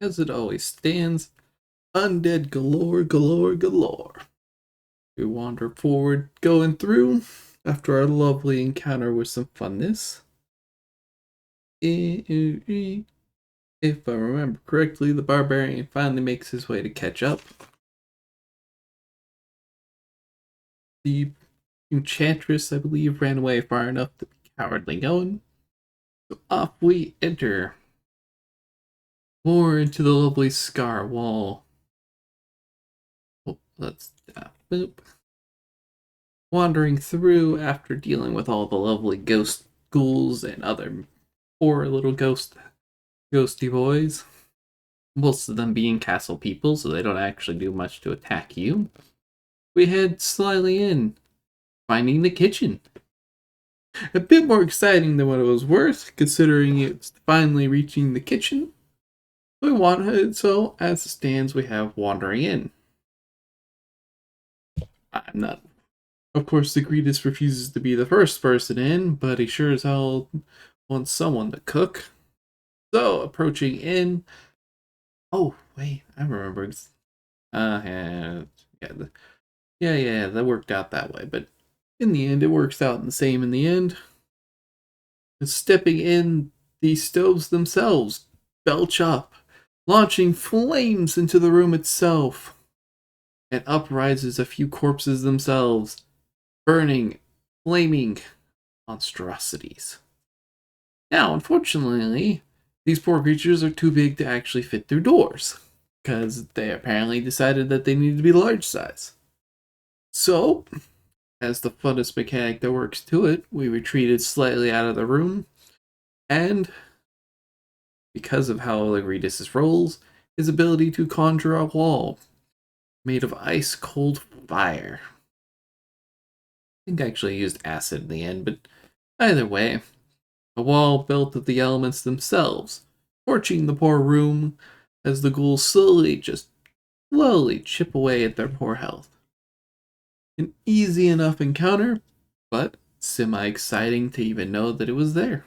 as it always stands, undead galore, galore, galore. We wander forward, going through, after our lovely encounter with some funness. If I remember correctly, the barbarian finally makes his way to catch up. The enchantress, I believe, ran away far enough to be cowardly going. So off we enter. More into the lovely scar wall. Oh, let's boop. Wandering through after dealing with all the lovely ghost ghouls and other poor little ghosty boys. Most of them being castle people, so they don't actually do much to attack you. We head slyly in, finding the kitchen. A bit more exciting than what it was worth, considering it's finally reaching the kitchen. So as it stands, we have wandering in. I'm not. Of course, the greetist refuses to be the first person in, but he sure as hell wants someone to cook. So, approaching in. Oh, wait, I remember. Yeah, that worked out that way, but in the end, it works out the same in the end. Stepping in, the stoves themselves belch up, launching flames into the room itself. And up rises a few corpses themselves, burning, flaming monstrosities. Now, unfortunately, these poor creatures are too big to actually fit through doors, because they apparently decided that they needed to be large size. So, as the funnest mechanic that works to it, we retreated slightly out of the room, and because of how Legridus rolls, his ability to conjure a wall made of ice cold fire. I think I actually used acid in the end, but either way, a wall built of the elements themselves, torching the poor room as the ghouls slowly chip away at their poor health. An easy enough encounter, but semi-exciting to even know that it was there.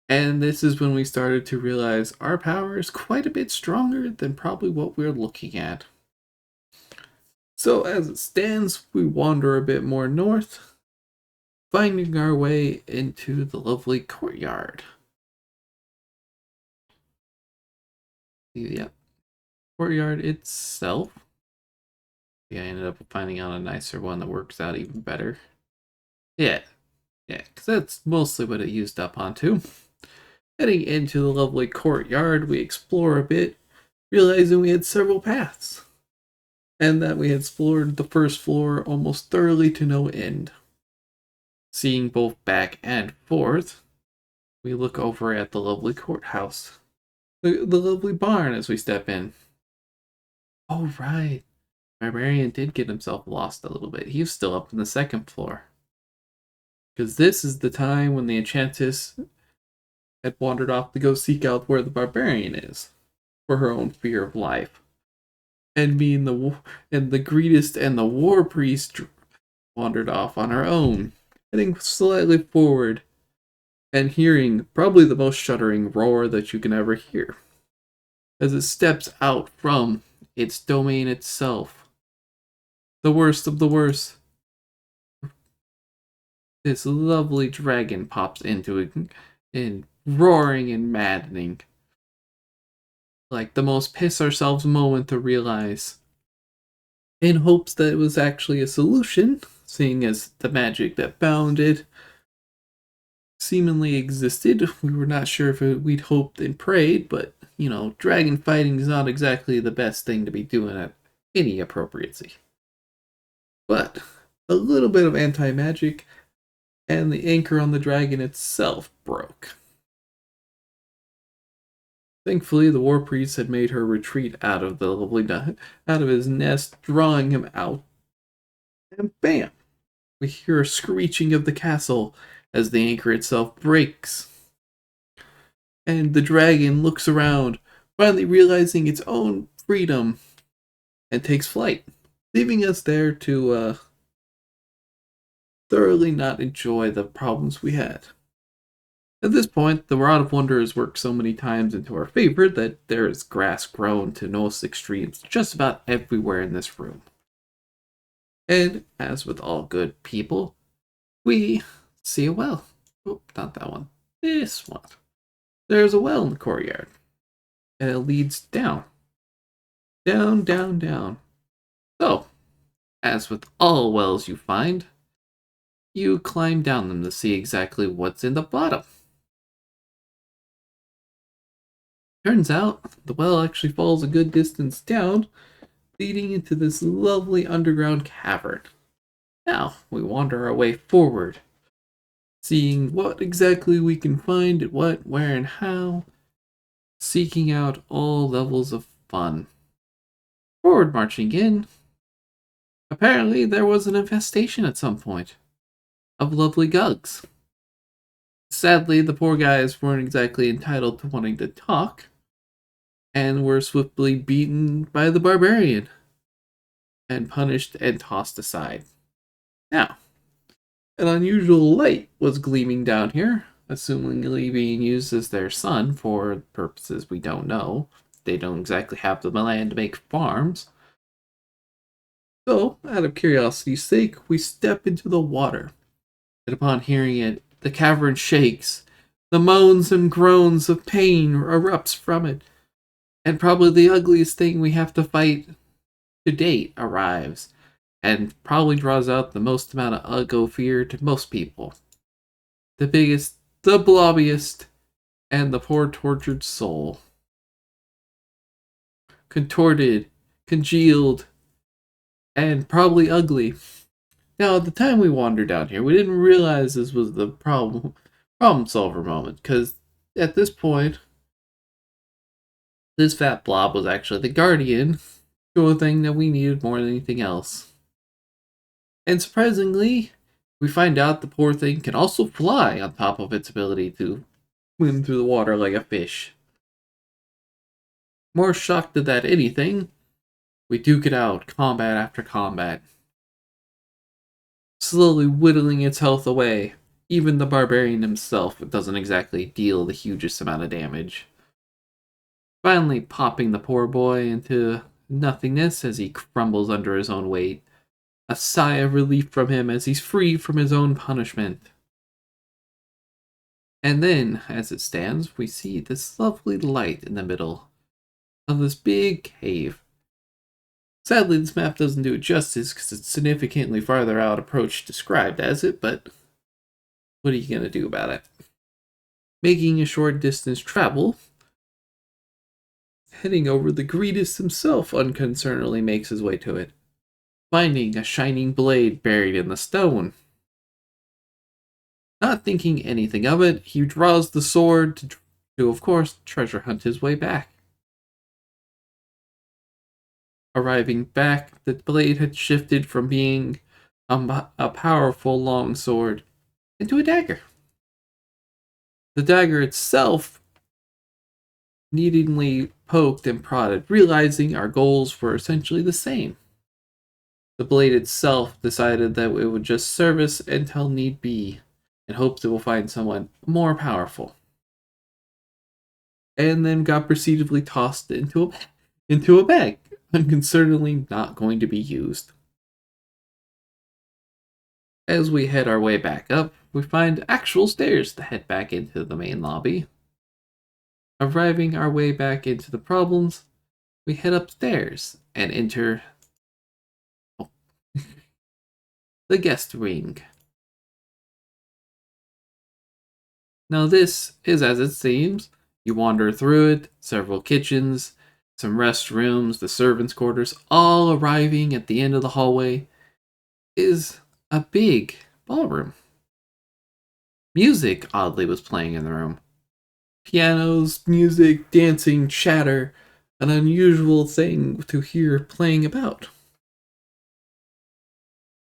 And this is when we started to realize our power is quite a bit stronger than probably what we're looking at. So as it stands, we wander a bit more north, finding our way into the lovely courtyard. Yep, courtyard itself. Yeah, I ended up finding out a nicer one that works out even better. Yeah, because that's mostly what it used up onto. Heading into the lovely courtyard, we explore a bit, realizing we had several paths, and that we had explored the first floor almost thoroughly to no end. Seeing both back and forth, we look over at the lovely courthouse, the lovely barn as we step in. Oh, right. Barbarian did get himself lost a little bit. He was still up in the second floor. Because this is the time when the enchantress had wandered off to go seek out where the barbarian is, for her own fear of life. And me and the greetist and the war priest wandered off on our own, heading slightly forward and hearing probably the most shuddering roar that you can ever hear as it steps out from its domain itself. The worst of the worst. This lovely dragon pops into it and roaring and maddening. Like the most piss ourselves moment to realize. In hopes that it was actually a solution, seeing as the magic that bound it seemingly existed. We were not sure if we'd hoped and prayed, but, dragon fighting is not exactly the best thing to be doing at any appropriacy. But a little bit of anti-magic, and the anchor on the dragon itself broke. Thankfully, the war priest had made her retreat out of his nest, drawing him out. And bam! We hear a screeching of the castle as the anchor itself breaks. And the dragon looks around, finally realizing its own freedom, and takes flight, leaving us there to thoroughly not enjoy the problems we had. At this point, the Rod of Wonder has worked so many times into our favor that there is grass grown to most extremes just about everywhere in this room. And as with all good people, we see a well. Oh, not that one. This one. There's a well in the courtyard, and it leads down. Down, down, down. So, as with all wells you find, you climb down them to see exactly what's in the bottom. Turns out, the well actually falls a good distance down, leading into this lovely underground cavern. Now, we wander our way forward, seeing what exactly we can find at what, where, and how, seeking out all levels of fun. Forward marching in, apparently there was an infestation at some point of lovely gugs. Sadly, the poor guys weren't exactly entitled to wanting to talk, and were swiftly beaten by the barbarian, and punished and tossed aside. Now, an unusual light was gleaming down here, assumingly being used as their sun for purposes we don't know. They don't exactly have the land to make farms. So, out of curiosity's sake, we step into the water, and upon hearing it, the cavern shakes. The moans and groans of pain erupts from it, and probably the ugliest thing we have to fight to date arrives, and probably draws out the most amount of uggo fear to most people. The biggest, the blobbiest, and the poor tortured soul. Contorted, congealed, and probably ugly. Now, at the time we wandered down here, we didn't realize this was the problem solver moment, because at this point, this fat blob was actually the guardian to a thing that we needed more than anything else. And surprisingly, we find out the poor thing can also fly on top of its ability to swim through the water like a fish. More shocked than that anything, we duke it out, combat after combat, slowly whittling its health away. Even the barbarian himself doesn't exactly deal the hugest amount of damage. Finally popping the poor boy into nothingness as he crumbles under his own weight. A sigh of relief from him as he's free from his own punishment. And then, as it stands, we see this lovely light in the middle of this big cave. Sadly, this map doesn't do it justice because it's significantly farther out approach described as it, but what are you going to do about it? Making a short distance travel, heading over, the Greedus himself unconcernedly makes his way to it, finding a shining blade buried in the stone. Not thinking anything of it, he draws the sword to of course, treasure hunt his way back. Arriving back, the blade had shifted from being a powerful long sword into a dagger. The dagger itself needingly poked and prodded, realizing our goals were essentially the same. The blade itself decided that it would just serve us until need be, in hopes it will find someone more powerful. And then got proceededly tossed into a bag, unconcernedly not going to be used. As we head our way back up, we find actual stairs to head back into the main lobby. Arriving our way back into the problems, we head upstairs and enter the guest wing. Now this is as it seems. You wander through it, several kitchens, some restrooms, the servants' quarters, all arriving at the end of the hallway is a big ballroom. Music, oddly, was playing in the room. Pianos, music, dancing, chatter, an unusual thing to hear playing about.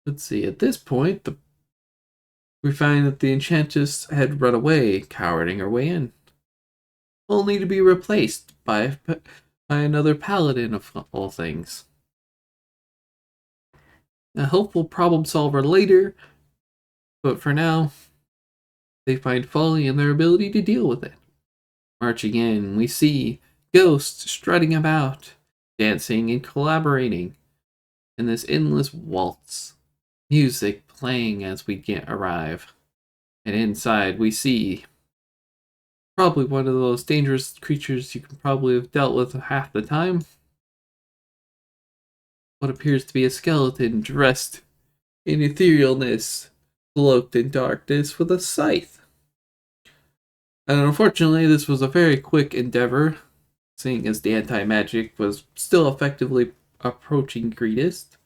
Let's see, at this point, we find that the enchantress had run away, cowarding her way in, only to be replaced by another paladin of all things. A helpful problem solver later, but for now, they find folly in their ability to deal with it. Marching in, we see ghosts strutting about, dancing and collaborating in this endless waltz, music playing as we arrive. And inside, we see probably one of those dangerous creatures you can probably have dealt with half the time. What appears to be a skeleton dressed in etherealness, cloaked in darkness with a scythe. And unfortunately, this was a very quick endeavor, seeing as the anti-magic was still effectively approaching Greedist.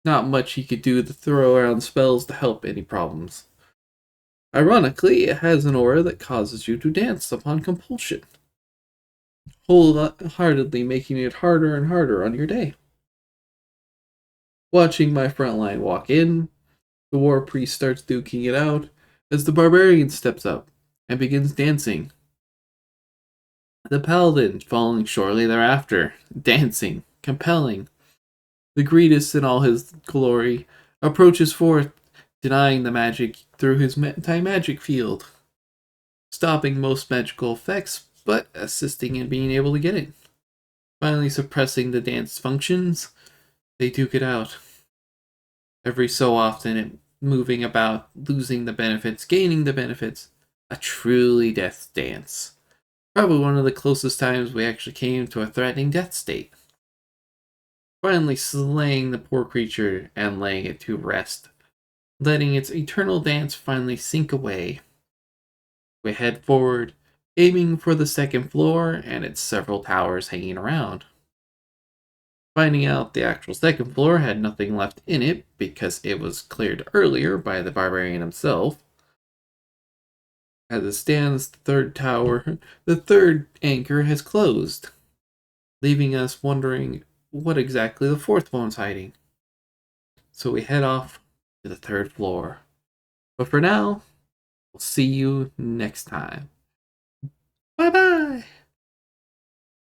Not much he could do to throw around spells to help any problems. Ironically, it has an aura that causes you to dance upon compulsion, wholeheartedly making it harder and harder on your day. Watching my front line walk in, the war priest starts duking it out as the barbarian steps up and begins dancing. The paladin following shortly thereafter, dancing, compelling. The Greedus in all his glory approaches forth, denying the magic through his anti-magic field, stopping most magical effects, but assisting in being able to get it. Finally suppressing the dance functions, they duke it out. Every so often, it moving about, losing the benefits, gaining the benefits. A truly death dance. Probably one of the closest times we actually came to a threatening death state. Finally slaying the poor creature and laying it to rest, letting its eternal dance finally sink away. We head forward, aiming for the second floor and its several towers hanging around. Finding out the actual second floor had nothing left in it because it was cleared earlier by the barbarian himself. As it stands, the third anchor has closed, leaving us wondering what exactly the fourth one's hiding. So we head off to the third floor. But for now, we'll see you next time. Bye bye!